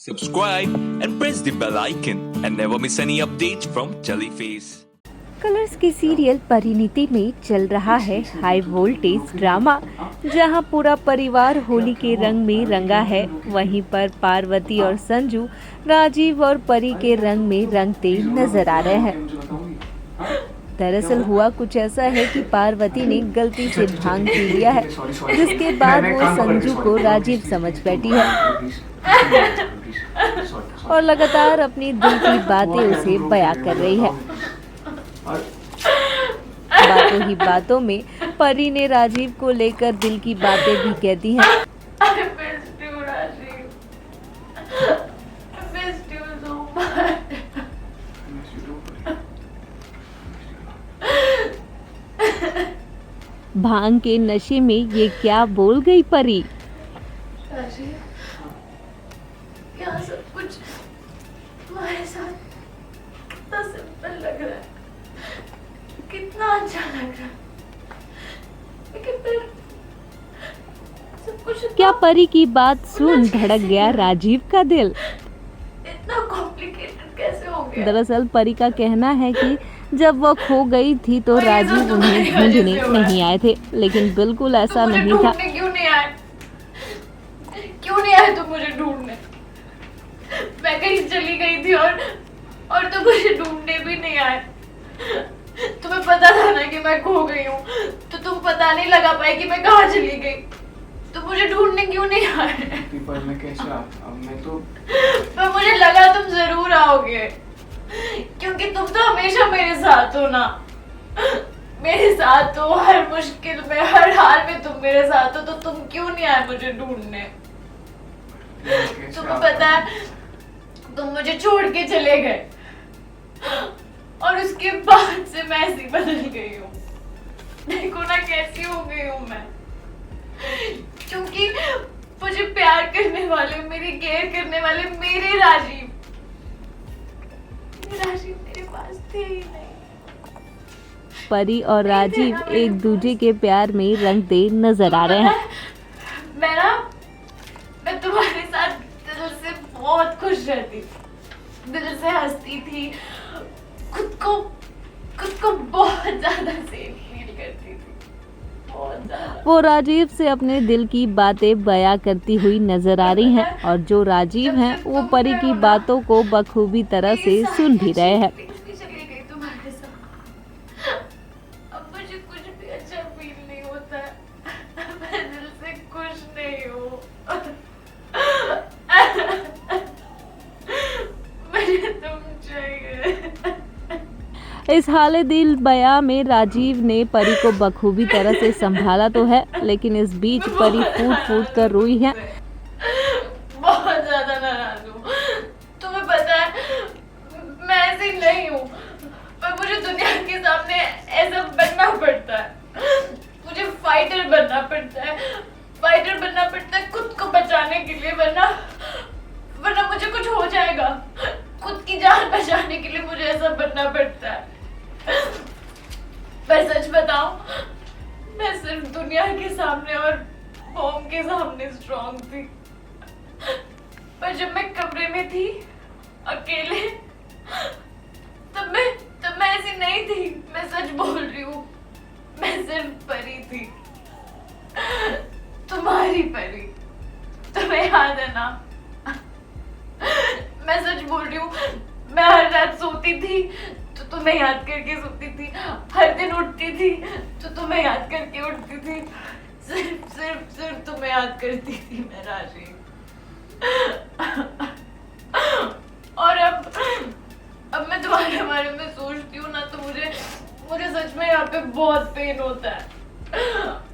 subscribe and press the bell icon and never miss any updates from Jellyface. Colours की serial Parineeti में चल रहा है हाई वोल्टेज ड्रामा, जहां पूरा परिवार होली के रंग में रंगा है। वहीं पर पार्वती और संजू राजीव और परी के रंग में रंगते नजर आ रहे हैं। दरअसल हुआ कुछ ऐसा है कि पार्वती ने गलती से भांग पी लिया है, जिसके बाद वो संजू को राजीव समझ बैठी है और लगातार अपनी दिल की बातें उसे बयां कर रही है। बातों ही बातों में परी ने राजीव को लेकर दिल की बातें भी कह दी हैं। भांग के नशे में ये क्या बोल गई परी। क्या सब कुछ तुम्हारे साथ कितना सिंपल लग रहा है, कितना अच्छा लग रहा है, लेकिन फिर सब कुछ क्या परी की बात सुन धड़क गया राजीव का दिल। इतना कॉम्प्लिकेटेड कैसे हो गया। दरअसल परी का कहना है कि जब वो खो गई थी तो राजीव उन्हें ढूंढने नहीं आए थे, लेकिन बिल्कुल ऐसा नहीं था। क्यों नहीं आए तुम मुझे ढूंढने। मैं कहीं चली गई थी और तुम मुझे ढूंढने भी नहीं आए। तुम्हें पता था ना कि मैं खो गई हूँ, तो तुम पता नहीं लगा पाए कि मैं कहाँ चली गई। तो मुझे ढूंढने क्यों नहीं आए। पर मैं कैसे अब मैं तो पर मुझे लगा तुम जरूर आओगे, क्योंकि तुम तो हमेशा मेरे साथ हो ना। मेरे साथ हो हर मुश्किल में, हर हाल में तुम मेरे साथ हो, तो तुम क्यों नहीं आए मुझे ढूंढने। तुम्हें पता है तुम मुझे छोड़ के चले गए और उसके बाद से मैं ऐसी बदल गई हूँ। देखो ना कैसी हो गई हूँ मैं, क्योंकि मुझे प्यार करने वाले, मेरी केयर करने वाले मेरे राजीव मेरे पास थे ही नहीं। परी और राजीव एक दूसरे के प्यार में रंगते नजर आ रहे हैं। मैं तुम्हारे साथ दिल से बहुत खुश रहती थी, दिल से हंसती थी, खुद को बहुत ज्यादा सेफ फील करती थी, बहुत ज्यादा। वो राजीव से अपने दिल की बातें बयां करती हुई नजर आ रही हैं और जो राजीव हैं वो परी की बातों को बखूबी तरह से सुन भी रहे हैं। चली गई तुम्हारे साथ, अब मुझे कुछ भी अच्छा फील नहीं होता है। मैं दिल से खुश नहीं हूँ। मुझे तुम चाहिए। इस हाले दिल बयां में राजीव ने परी को बखूबी तरह से संभाला तो है, लेकिन इस बीच परी फूट फूट कर रोई है। बहुत ज्यादा नाराज हूँ। तुम्हें पता है मैं ऐसी नहीं हूँ, पर मुझे दुनिया के सामने ऐसा बनना पड़ता है। मुझे फाइटर बनना पड़ता है खुद को बचाने के लिए, वरना मुझे कुछ हो जाएगा। खुद की जान बचाने के लिए मुझे ऐसा बनना पड़ता है। पर सच बताऊं, मैं सिर्फ दुनिया के सामने और मॉम के सामने स्ट्रांग थी, पर जब मैं कमरे में थी अकेले, तब मैं ऐसी नहीं थी। मैं सच बोल रही हूँ, मैं सिर्फ परी थी, तुम्हारी परी। तुम्हें याद है ना। मैं सच बोल रही हूँ, मैं हर रात सोती थी तो तुम्हें याद करके सोती थी, हर दिन उठती थी तो तुम्हें याद करके उठती थी, सिर्फ तुम्हें याद करती थी मैं राजीव। और अब मैं तुम्हारे बारे में सोचती हूँ ना, तो मुझे सच में यहाँ पे बहुत पेन होता है,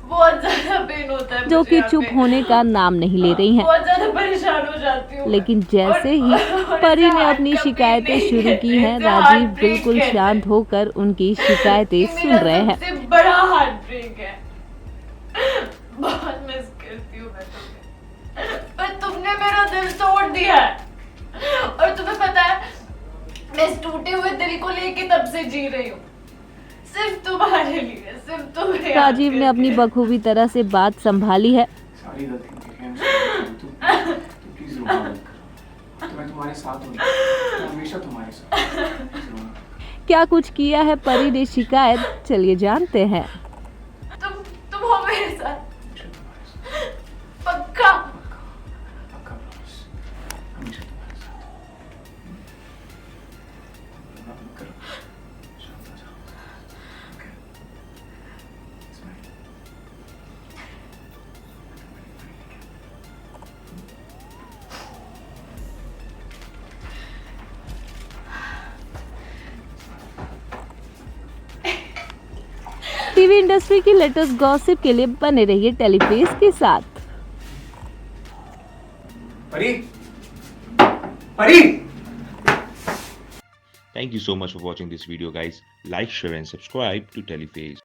बहुत ज्यादा पेन होता है। जो कि चुप होने का नाम नहीं ले रही हैं। बहुत ज्यादा परेशान हो जाती हूँ। लेकिन जैसे ही परी ने अपनी शिकायतें शुरू की हैं, राजीव बिल्कुल शांत होकर उनकी शिकायतें सुन रहे हैं। सबसे बड़ा हार्ट ब्रेक है। बहुत मिस करती हूँ मैं तुम्हें, पर तुमने मेरा दिल तोड़ दिया है। और तुम्हें पता है मैं इस टूटे हुए दिल को लेके तब से जी रही हूँ, सिर्फ तुम्हारे लिए, सिर्फ तुम्हें। राजीव ने अपनी बखूबी तरह से बात संभाली है। सारी गलती मेरी है, तू प्लीज रो मत। मैं तुम्हारे साथ हूँ, मैं हमेशा तुम्हारे साथ हूँ। क्या कुछ किया है परी ने शिकायत, चलिए जानते हैं। तुम हो मेरे साथ हमेशा तुम्हारे साथ, पक्का। पक्का promise, हमेशा तुम्हारे साथ। रोना मत करो, शांत हो जाओ। Okay? Smile. टीवी इंडस्ट्री की लेटेस्ट गॉसिप के लिए बने रहिए टेलीफेस के साथ। परी, परी। Thank you so much for watching this video, guys. Like, share, and subscribe to Teleface.